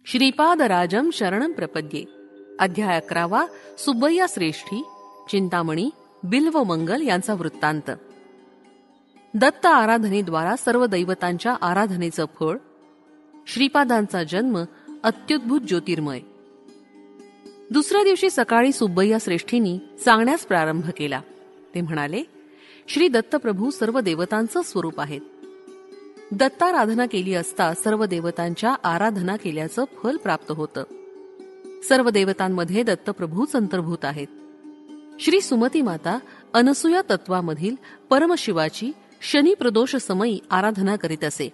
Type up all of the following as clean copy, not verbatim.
श्रीपादराजं शरणं प्रपद्ये. अध्याय 11. सुब्बय्या श्रेष्ठी, चिंतामणी, बिल्वमंगल यांचा वृत्तांत. दत्त आराधनेद्वारा सर्व दैवतांच्या आराधनेचं फळ. श्रीपादांचा जन्म अत्युद्भूत ज्योतिर्मय. दुसऱ्या दिवशी सकाळी सुब्बय्या श्रेष्ठींनी सांगण्यास प्रारंभ केला. ते म्हणाले, श्री दत्तप्रभू सर्व देवतांचं स्वरूप आहेत. दत्ताराधना केली असता सर्व देवतांच्या आराधना केल्याचं फल प्राप्त होतं. सर्व देवतांमध्ये दत्तप्रभूच अंतर्भूत आहेत. श्री सुमती माता अनसूया तत्वामधील परमशिवाची शनी प्रदोष समयी आराधना करीत असे.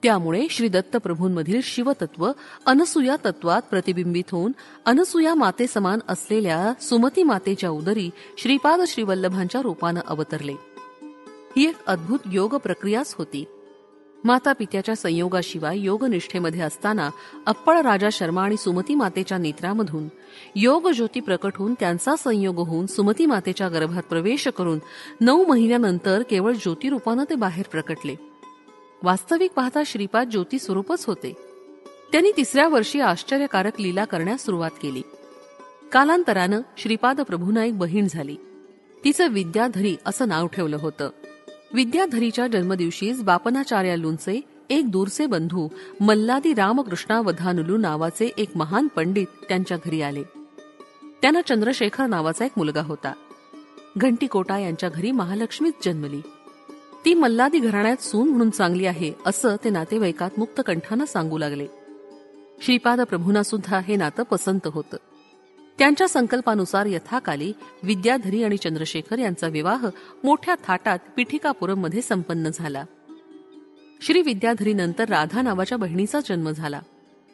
त्यामुळे श्री दत्तप्रभूंमधील शिवतत्व अनसूया तत्वात प्रतिबिंबित होऊन अनसूया माते समान असलेल्या सुमती मातेच्या उदरी श्रीपाद श्रीवल्लभांच्या रूपानं अवतरले. ही एक अद्भुत योग प्रक्रियाच होती. माता पित्याच्या संयोगाशिवाय योगनिष्ठेमध्ये असताना अप्पळ राजा शर्मा आणि सुमती मातेच्या नेत्रामधून योग ज्योती प्रकट होऊन त्यांचा संयोग होऊन सुमती मातेच्या गर्भात प्रवेश करून 9 महिन्यानंतर केवळ ज्योतिरूपानं ते बाहेर प्रकटले. वास्तविक पाहता श्रीपाद ज्योती स्वरूपच होते. त्यांनी 3ऱ्या वर्षी आश्चर्यकारक लीला करण्यास सुरुवात केली. कालांतरानं श्रीपाद प्रभूंना एक बहीण झाली. तिचं विद्याधरी असं नाव ठेवलं होतं. विद्याधरीच्या जन्मदिवशीच बापनाचार्यालूंचे एक दूरचे बंधू मल्लादी रामकृष्णावधानुलू नावाचे एक महान पंडित त्यांच्या घरी आले. त्यांना चंद्रशेखर नावाचा एक मुलगा होता. घंटीकोटा यांच्या घरी महालक्ष्मीच जन्मली. ती मल्लादी घराण्यात सून म्हणून चांगली आहे असं ते नातेवाईकात मुक्त कंठानं सांगू लागले. श्रीपाद प्रभूंना सुद्धा हे नातं पसंत होतं. त्यांच्या संकल्पानुसार यथाकाली विद्याधरी आणि चंद्रशेखर यांचा विवाह मोठ्या थाटात पिठिकापुरममध्ये संपन्न झाला. श्री विद्याधरीनंतर राधा नावाच्या बहिणीचा जन्म झाला.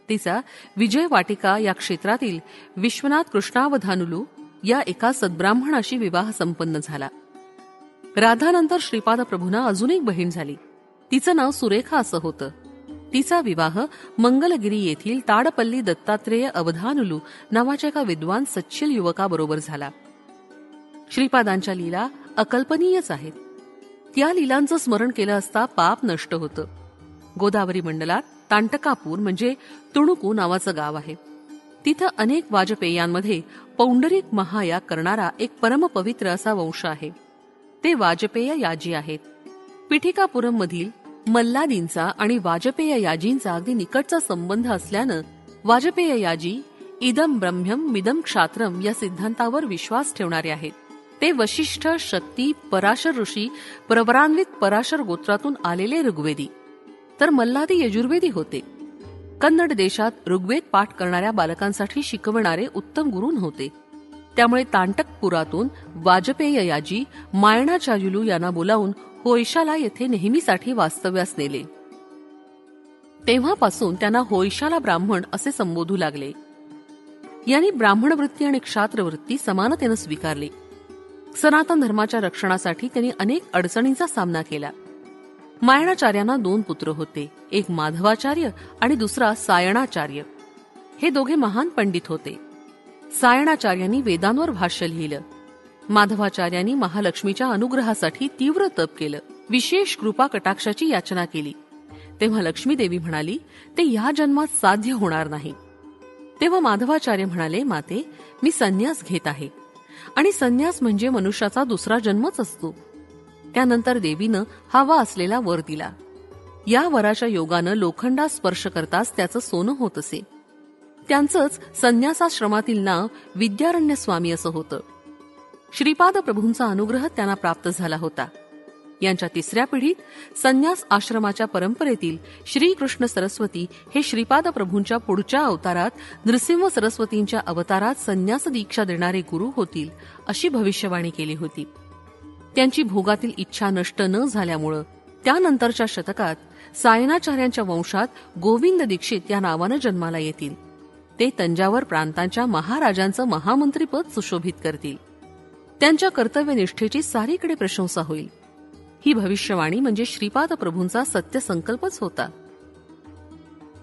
तिचा विजय वाटिका या क्षेत्रातील विश्वनाथ कृष्णावधानुलू या एका सद्ब्राह्मणाशी विवाह संपन्न झाला. राधानंतर श्रीपाद प्रभूंना अजून एक बहीण झाली. तिचं नाव सुरेखा असं होतं. तिचा विवाह मंगलगिरी येथील ताडपल्ली दत्तात्रेय अवधानुलू नावाच्या एका विद्वान सच्शील युवकाबरोबर झाला. श्रीपादांच्या लीला अकल्पनीयच आहेत. त्या लीलांचं स्मरण केलं असता पाप नष्ट होतं. गोदावरी मंडलात तांटकापूर म्हणजे तुणुकू नावाचं गाव आहे. तिथं अनेक वाजपेयांमध्ये पौंडरिक महायाग करणारा एक परमपवित्र असा वंश आहे. ते वाजपेय याजी आहेत. पिठिकापुरम मधील मल्लादींचा आणि वाजपेय याजींचा अगदी निकटचा संबंध असल्यानं वाजपेय याजी इदम ब्रह्म्यम मिदम क्षात्रम या सिद्धांतावर विश्वास ठेवणारे आहेत. ते वशिष्ठ, शक्ती, पराशर ऋषी, प्रवरान्वित पराशर गोत्रातून आलेले ऋग्वेदी. तर मल्लादी यजुर्वेदी होते. कन्नड देशात ऋग्वेद पाठ करणाऱ्या बालकांसाठी शिकवणारे उत्तम गुरु होते. त्यामुळे तांटकपुरातून वाजपेय याजी मायणाचार्युलू यांना बोलावून होयशाला येथे नेहमीसाठी वास्तव्यास नेले. तेव्हापासून त्यांना होयशाला ब्राह्मण असे संबोधू लागले. यांनी ब्राह्मण वृत्ती आणि क्षात्र वृत्ती समानतेनं स्वीकारली. सनातन धर्माच्या रक्षणासाठी त्यांनी अनेक अडचणींचा सामना केला. मायणाचार्यांना 2 पुत्र होते. एक माधवाचार्य आणि दुसरा सायणाचार्य. हे दोघे महान पंडित होते. सायणाचार्यांनी वेदांवर भाष्य लिहिलं. माधवाचार्यांनी महालक्ष्मीच्या अनुग्रहासाठी तीव्र तप केलं. विशेष कृपा कटाक्षाची याचना केली. तेव्हा लक्ष्मी देवी म्हणाली, ते या जन्मात साध्य होणार नाही. तेव्हा माधवाचार्य म्हणाले, माते, मी संन्यास घेत आहे. आणि संन्यास म्हणजे मनुष्याचा दुसरा जन्मच असतो. त्यानंतर देवीनं हवा असलेला वर दिला. या वराच्या योगानं लोखंडास स्पर्श करताच त्याचं सोनं होत असे. त्यांचंच संन्यासाश्रमातील नाव विद्यारण्य स्वामी असं होतं. श्रीपाद प्रभूंचा अनुग्रह त्यांना प्राप्त झाला होता. यांच्या 3ऱ्या पिढीत संन्यास आश्रमाच्या परंपरेतील श्रीकृष्ण सरस्वती हे श्रीपाद प्रभूंच्या पुढच्या अवतारात नृसिंह सरस्वतींच्या अवतारात संन्यास दीक्षा देणारे गुरु होतील अशी भविष्यवाणी केली होती. त्यांची भोगातील इच्छा नष्ट न झाल्यामुळं त्यानंतरच्या शतकात सायणाचार्यांच्या वंशात गोविंद दीक्षित या नावानं जन्माला येतील. ते तंजावर प्रांतांच्या महाराजांचं महामंत्रीपद सुशोभित करतील. त्यांच्या कर्तव्यनिष्ठेची सारीकडे प्रशंसा होईल. ही भविष्यवाणी म्हणजे श्रीपाद प्रभूंचा सत्यसंकल्पच होता.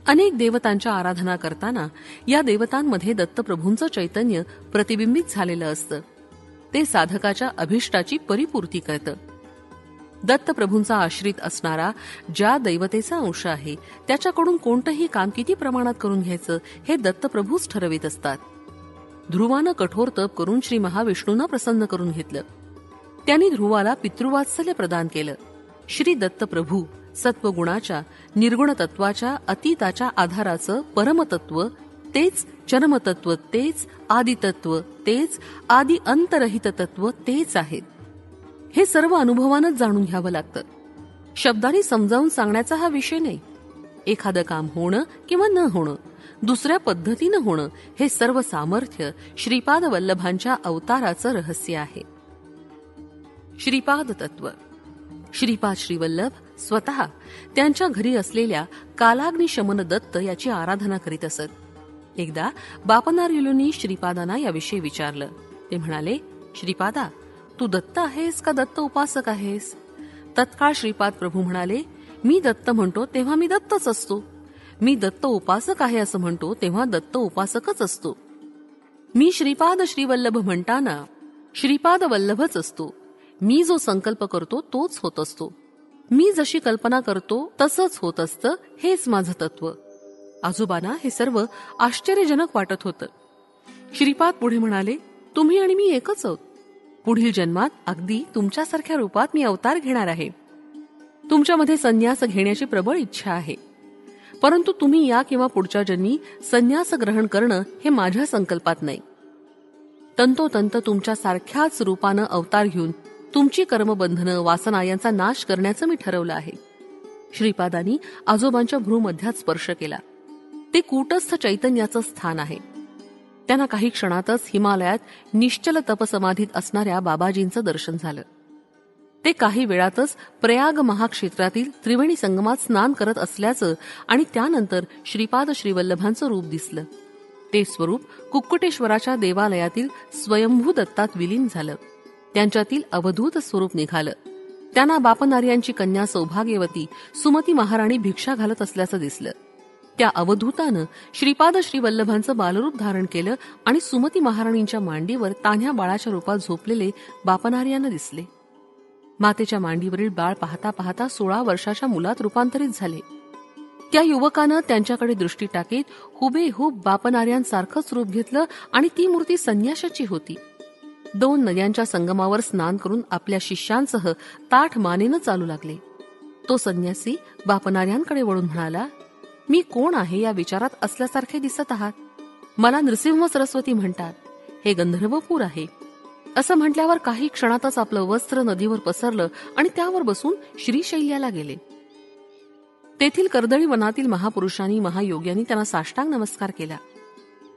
अनेक देवतांच्या आराधना करताना या देवतांमध्ये दत्तप्रभूंचं चैतन्य प्रतिबिंबित झालेलं असतं. ते साधकाच्या अभिष्टाची परिपूर्ती करतं. दत्तप्रभूंचा आश्रित असणारा ज्या दैवतेचा अंश आहे त्याच्याकडून कोणतंही काम किती प्रमाणात करून घ्यायचं हे दत्तप्रभूच ठरवित असतात. ध्रुवानं कठोर तप करून श्री महाविष्णूंना प्रसन्न करून घेतलं. त्यांनी ध्रुवाला पितृवात्सल्य प्रदान केलं. श्री दत्तप्रभू सत्वगुणाच्या निर्गुण तत्वाच्या अतीताच्या आधाराचं परमतत्व तेच, चरमतत्व तेच, आदितत्व तेच, आदि अंतरहित तत्व तेच आहेत. हे सर्व अनुभवानंच जाणून घ्यावं लागतं. शब्दांनी समजावून सांगण्याचा हा विषय नाही. एखादं काम होणं किंवा न होणं, दुसऱ्या पद्धतीनं होणं, हे सर्व सामर्थ्य श्रीपाद वल्लभांच्या अवताराचं रहस्य आहे. श्रीपाद तत्व. श्रीपाद श्रीवल्लभ स्वतः त्यांच्या घरी असलेल्या कालाग्निशमन दत्त याची आराधना करीत असत. एकदा बापनार्युलूंनी श्रीपादांना याविषयी विचारलं. ते म्हणाले, श्रीपादा, तू दत्त आहेस का दत्त उपासक आहेस? तत्काळ श्रीपाद प्रभू म्हणाले, मी दत्त म्हणतो तेव्हा मी दत्तच असतो. मी दत्त उपासक आहे असं म्हणतो तेव्हा दत्त उपासकच असतो. मी श्रीपाद श्रीवल्लभ म्हणताना श्रीपाद वल्लभच असतो. मी जो संकल्प करतो तोच होत असतो. मी जशी कल्पना करतो तसंच होत असतं. हेच माझं तत्व. आजोबांना हे सर्व आश्चर्यजनक वाटत होतं. श्रीपाद पुढे म्हणाले, तुम्ही आणि मी एकच आहोत. पुढील जन्मात अगदी तुमच्यासारख्या रूपात मी अवतार घेणार आहे. तुमच्यामध्ये संन्यास घेण्याची प्रबळ इच्छा आहे. परंतु तुम्ही या किंवा पुढच्या जन्मी संन्यास ग्रहण करणं हे माझ्या संकल्पात नाही. तंतोतंत तुमच्या सारख्याच रूपानं अवतार घेऊन तुमची कर्मबंधनं वासना यांचा नाश करण्याचं मी ठरवलं आहे. श्रीपादांनी आजोबांच्या भ्रूमध्यात स्पर्श केला. ते कूटस्थ चैतन्याचं स्थान आहे. त्यांना काही क्षणातच हिमालयात निश्चल तपसमाधीत असणाऱ्या बाबाजींचं दर्शन झालं. ते काही वेळातच प्रयाग महाक्षेत्रातील त्रिवेणी संगमात स्नान करत असल्याचं आणि त्यानंतर श्रीपाद श्रीवल्लभांचं रूप दिसलं. ते स्वरूप कुक्कुटेश्वराच्या देवालयातील स्वयंभू दत्तात विलीन झालं. त्यांच्यातील अवधूत स्वरूप निघालं. त्यांना बापनार्यांची कन्या सौभाग्यवती सुमती महाराणी भिक्षा घालत असल्याचं दिसलं. त्या अवधूतानं श्रीपाद श्रीवल्लभांचं बालरूप धारण केलं आणि सुमती महाराणींच्या मांडीवर तान्ह्या बाळाच्या रूपात झोपलेले बापनार्यांना दिसले. मातेच्या मांडीवरील बाळ पाहता पाहता 16 वर्षाच्या मुलात रूपांतरित झाले. त्या युवकानं त्यांच्याकडे दृष्टी टाकीत हुबेहूब बापनार्यांसारखंच रूप घेतलं आणि ती मूर्ती संन्याशाची होती. 2 नद्यांच्या संगमावर स्नान करून आपल्या शिष्यांसह ताठ मानेनं चालू लागले. तो संन्यासी बापनार्यांकडे वळून म्हणाला, मी कोण आहे या विचारात असल्यासारखे दिसत आहात. मला नृसिंह सरस्वती म्हणतात. हे गंधर्वपूर आहे. असं म्हटल्यावर काही क्षणातच आपलं वस्त्र नदीवर पसरलं आणि त्यावर बसून श्रीशैल्याला गेले. तेथील कर्दळी वनातील महापुरुषांनी महायोग्यांनी त्यांना साष्टांग नमस्कार केला.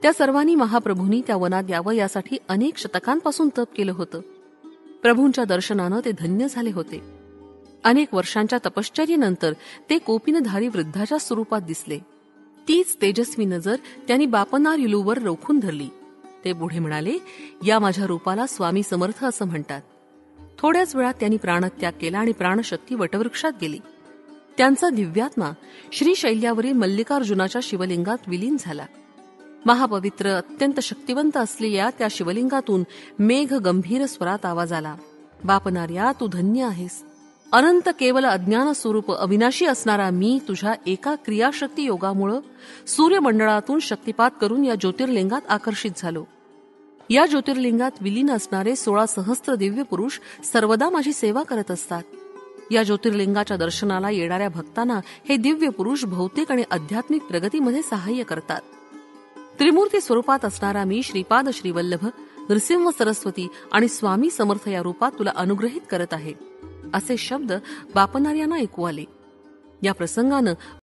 त्या सर्वांनी महाप्रभूंनी त्या वनात यावं यासाठी अनेक शतकांपासून तप केलं होतं. प्रभूंच्या दर्शनानं ते धन्य झाले होते. अनेक वर्षांच्या तपश्चर्येनंतर ते कोपिनधारी वृद्धाच्या स्वरूपात दिसले. तीच तेजस्वी नजर त्यांनी बापनार्युलूवर रोखून धरली. ते पुढे म्हणाले, या माझ्या रूपाला स्वामी समर्थ असं म्हणतात. थोड्याच वेळात त्यांनी प्राणत्याग केला आणि प्राणशक्ती वटवृक्षात गेली. त्यांचा दिव्यात्मा श्रीशैल्यावरील मल्लिकार्जुनाच्या शिवलिंगात विलीन झाला. महापवित्र अत्यंत शक्तिवंत असलेल्या त्या शिवलिंगातून मेघ गंभीर स्वरात आवाज आला, बापनार्या, तू धन्य आहेस. अनंत केवल अज्ञान स्वरूप अविनाशी असणारा मी तुझ्या एका क्रियाशक्ती योगामुळं सूर्यमंडळातून शक्तिपात करून या ज्योतिर्लिंगात आकर्षित झालो. या ज्योतिर्लिंगात विलीन असणारे 16 सहस्त्र दिव्य पुरुष सर्वदा माझी सेवा करत असतात. या ज्योतिर्लिंगाच्या दर्शनाला येणाऱ्या भक्तांना हे दिव्य पुरुष भौतिक आणि आध्यात्मिक प्रगतीमध्ये सहाय्य करतात. त्रिमूर्ती स्वरूपात असणारा मी श्रीपाद श्रीवल्लभ, नृसिंह सरस्वती आणि स्वामी समर्थ या रूपात तुला अनुग्रहित करत आहे. असे शब्द बापनार्यांना ऐकू आले. या प्रसंगानं